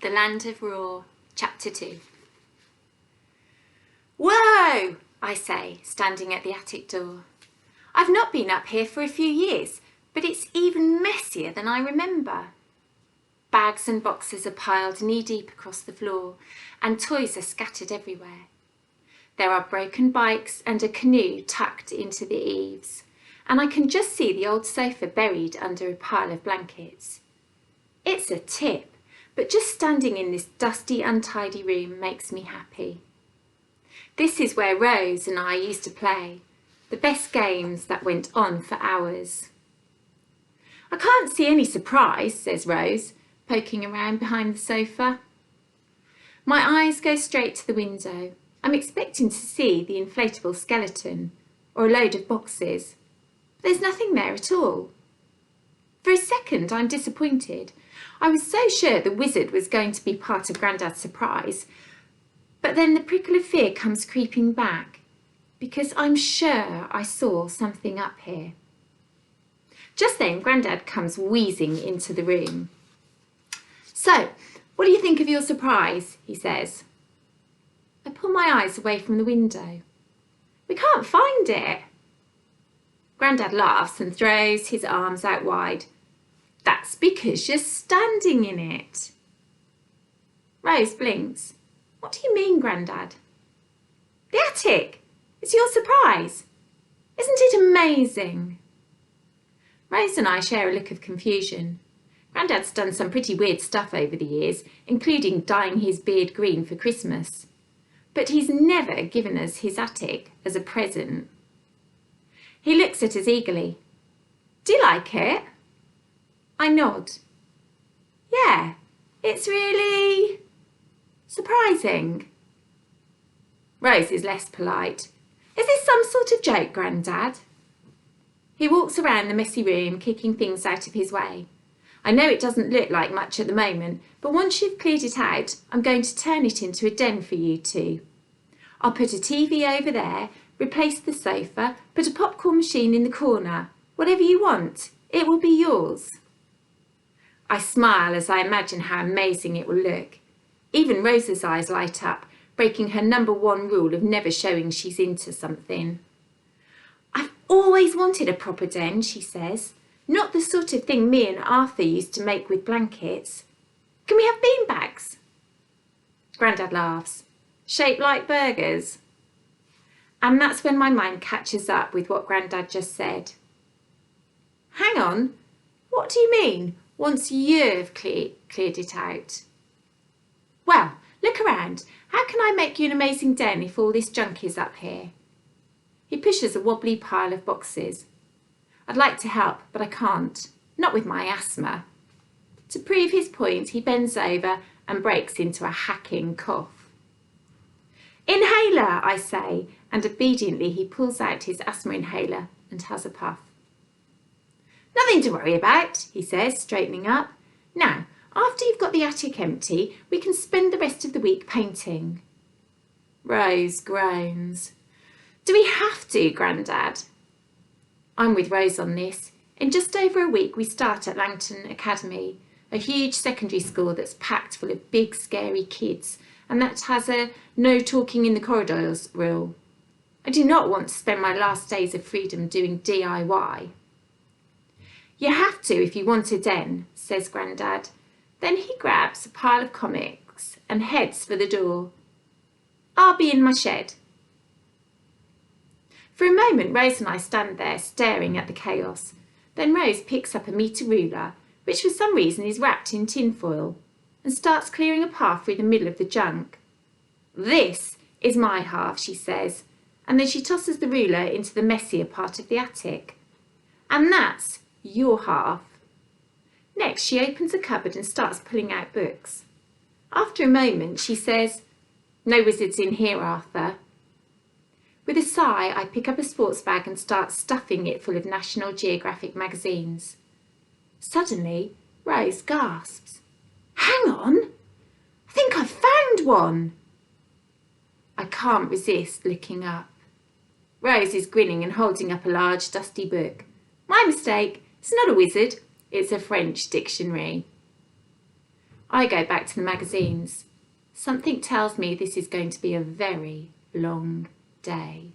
The Land of Roar, Chapter 2. Whoa! I say, standing at the attic door. I've not been up here for a few years, but it's even messier than I remember. Bags and boxes are piled knee-deep across the floor, and toys are scattered everywhere. There are broken bikes and a canoe tucked into the eaves, and I can just see the old sofa buried under a pile of blankets. It's a tip, but just standing in this dusty, untidy room makes me happy. This is where Rose and I used to play, the best games that went on for hours. I can't see any surprise, says Rose, poking around behind the sofa. My eyes go straight to the window. I'm expecting to see the inflatable skeleton or a load of boxes. There's nothing there at all. For a second, I'm disappointed. I was so sure the wizard was going to be part of Grandad's surprise, but then the prickle of fear comes creeping back, because I'm sure I saw something up here. Just then, Grandad comes wheezing into the room. "So, what do you think of your surprise?" he says. I pull my eyes away from the window. "We can't find it." Grandad laughs and throws his arms out wide. "That's because you're standing in it." Rose blinks. "What do you mean, Grandad?" "The attic! It's your surprise! Isn't it amazing?" Rose and I share a look of confusion. Grandad's done some pretty weird stuff over the years, including dyeing his beard green for Christmas. But he's never given us his attic as a present. He looks at us eagerly. "Do you like it?" I nod. "Yeah, it's really surprising." Rose is less polite. "Is this some sort of joke, Grandad?" He walks around the messy room, kicking things out of his way. I know it doesn't look like much at the moment, but once you've cleared it out, I'm going to turn it into a den for you two. I'll put a TV over there, replace the sofa, put a popcorn machine in the corner. Whatever you want, it will be yours. I smile as I imagine how amazing it will look. Even Rosa's eyes light up, breaking her #1 rule of never showing she's into something. "I've always wanted a proper den," she says. "Not the sort of thing me and Arthur used to make with blankets. Can we have beanbags?" Grandad laughs. "Shaped like burgers?" And that's when my mind catches up with what Grandad just said. "Hang on, what do you mean, once you've cleared it out?" "Well, look around. How can I make you an amazing den if all this junk is up here?" He pushes a wobbly pile of boxes. I'd like to help, but I can't. Not with my asthma. To prove his point, he bends over and breaks into a hacking cough. "Inhaler," I say, and obediently he pulls out his asthma inhaler and has a puff. "Nothing to worry about," he says, straightening up. "Now, after you've got the attic empty, we can spend the rest of the week painting." Rose groans. "Do we have to, Grandad?" I'm with Rose on this. In just over a week, we start at Langton Academy, a huge secondary school that's packed full of big, scary kids, and that has a no talking in the corridors rule. I do not want to spend my last days of freedom doing DIY. "You have to if you want a den," says Grandad. Then he grabs a pile of comics and heads for the door. "I'll be in my shed." For a moment, Rose and I stand there staring at the chaos. Then Rose picks up a metre ruler, which for some reason is wrapped in tinfoil, and starts clearing a path through the middle of the junk. "This is my half," she says, and then she tosses the ruler into the messier part of the attic. "And that's your half." Next, she opens a cupboard and starts pulling out books. After a moment, she says, "No wizards in here, Arthur." With a sigh, I pick up a sports bag and start stuffing it full of National Geographic magazines. Suddenly, Rose gasps. "Hang on! I think I've found one!" I can't resist looking up. Rose is grinning and holding up a large, dusty book. "My mistake. It's not a wizard. It's a French dictionary." I go back to the magazines. Something tells me this is going to be a very long day.